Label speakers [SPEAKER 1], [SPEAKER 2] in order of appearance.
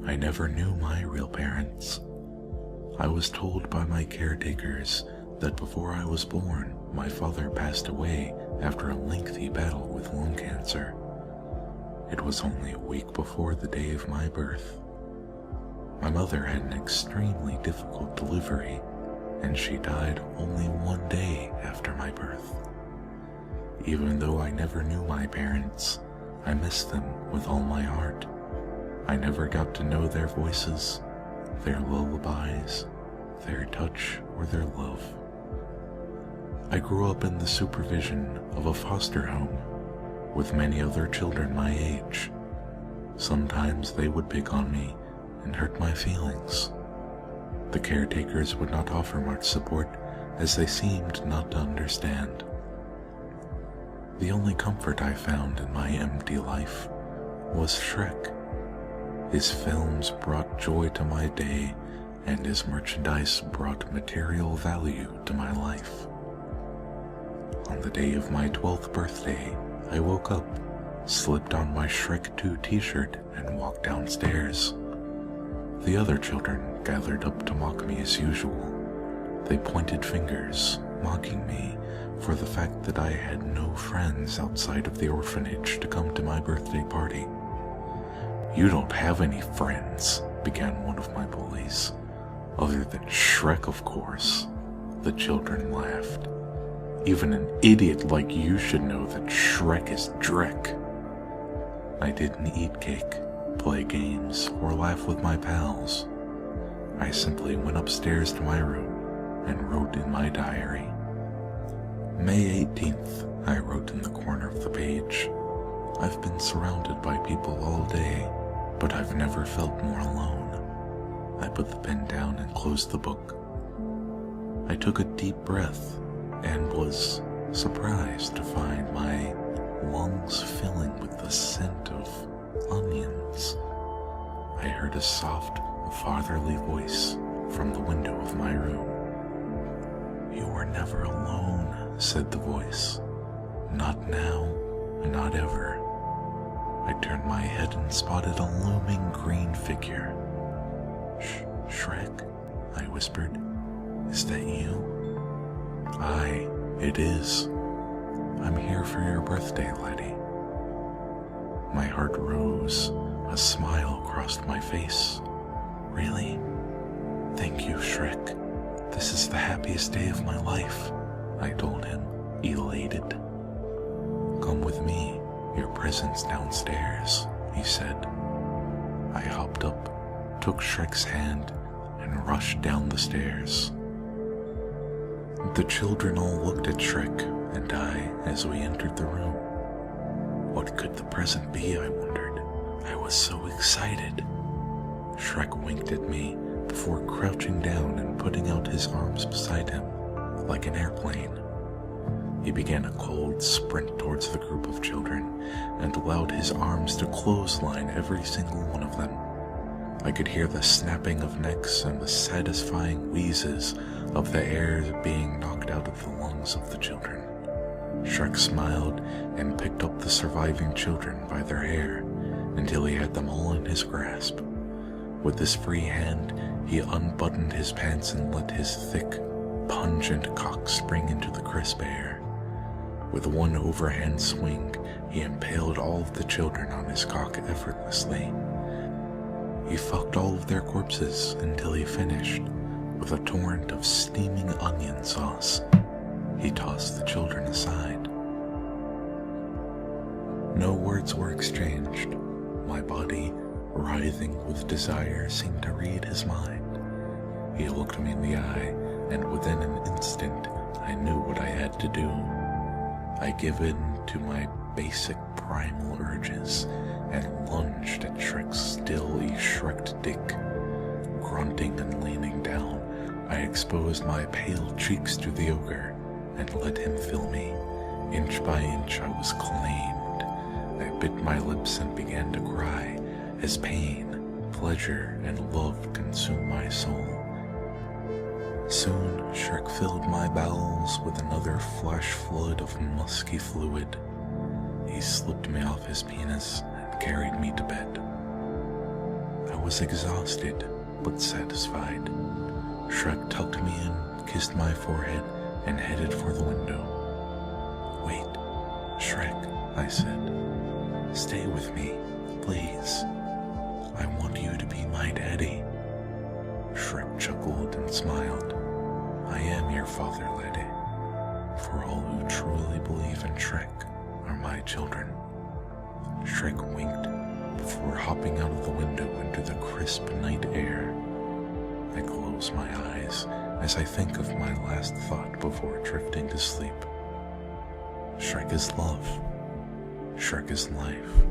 [SPEAKER 1] I never knew my real parents. I was told by my caretakers that before I was born, my father passed away after a lengthy battle with lung cancer. It was only a week before the day of my birth. My mother had an extremely difficult delivery, and she died only one day after my birth. Even though I never knew my parents, I miss them with all my heart. I never got to know their voices, their lullabies, their touch, or their love. I grew up in the supervision of a foster home with many other children my age. Sometimes they would pick on me and hurt my feelings. The caretakers would not offer much support as they seemed not to understand. The only comfort I found in my empty life was Shrek. His films brought joy to my day, and his merchandise brought material value to my life. On the day of my 12th birthday, I woke up, slipped on my Shrek 2 t-shirt, and walked downstairs. The other children gathered up to mock me as usual. They pointed fingers, mocking me for the fact that I had no friends outside of the orphanage to come to my birthday party. "You don't have any friends," began one of my bullies. "Other than Shrek, of course." The children laughed. "Even an idiot like you should know that Shrek is Drek." I didn't eat cake, play games, or laugh with my pals. I simply went upstairs to my room and wrote in my diary. May 18th, I wrote in the corner of the page. "I've been surrounded by people all day, but I've never felt more alone." I put the pen down and closed the book. I took a deep breath and was surprised to find my lungs filling with the scent of onions. I heard a soft, fatherly voice from the window of my room. "You are never alone," said the voice. "Not now, not ever." I turned my head and spotted a looming green figure. Shrek," I whispered. "Is that you?" "Aye, it is. I'm here for your birthday, laddie." My heart rose, a smile crossed my face. "Really? Thank you, Shrek. This is the happiest day of my life," I told him, elated. "Come with me, your present's downstairs," he said. I hopped up, took Shrek's hand, and rushed down the stairs. The children all looked at Shrek and I as we entered the room. What could the present be, I wondered. I was so excited. Shrek winked at me before crouching down and putting out his arms beside him, like an airplane. He began a cold sprint towards the group of children and allowed his arms to clothesline every single one of them. I could hear the snapping of necks and the satisfying wheezes of the air being knocked out of the lungs of the children. Shrek smiled and picked up the surviving children by their hair until he had them all in his grasp. With his free hand, he unbuttoned his pants and let his thick, pungent cock spring into the crisp air. With one overhand swing, he impaled all of the children on his cock effortlessly. He fucked all of their corpses until he finished, with a torrent of steaming onion sauce. He tossed the children aside. No words were exchanged. My body, writhing with desire, seemed to read his mind. He looked me in the eye, and within an instant, I knew what I had to do. I gave in to my basic primal urges and lunged at Shrek's still Shreked dick. Grunting and leaning down, I exposed my pale cheeks to the ogre and let him fill me. Inch by inch I was claimed. I bit my lips and began to cry as pain, pleasure, and love consumed my soul. Soon Shrek filled my bowels with another flash flood of musky fluid. He slipped me off his penis and carried me to bed. I was exhausted, but satisfied. Shrek tucked me in, kissed my forehead, and headed for the window. "Wait, Shrek," I said. "Stay with me, please. I want you to be my daddy." Shrek chuckled and smiled. "I am your father, lady, for all who truly believe in Shrek are my children." Shrek winked before hopping out of the window into the crisp night air. I close my eyes as I think of my last thought before drifting to sleep. Shrek is love. Shrek is life.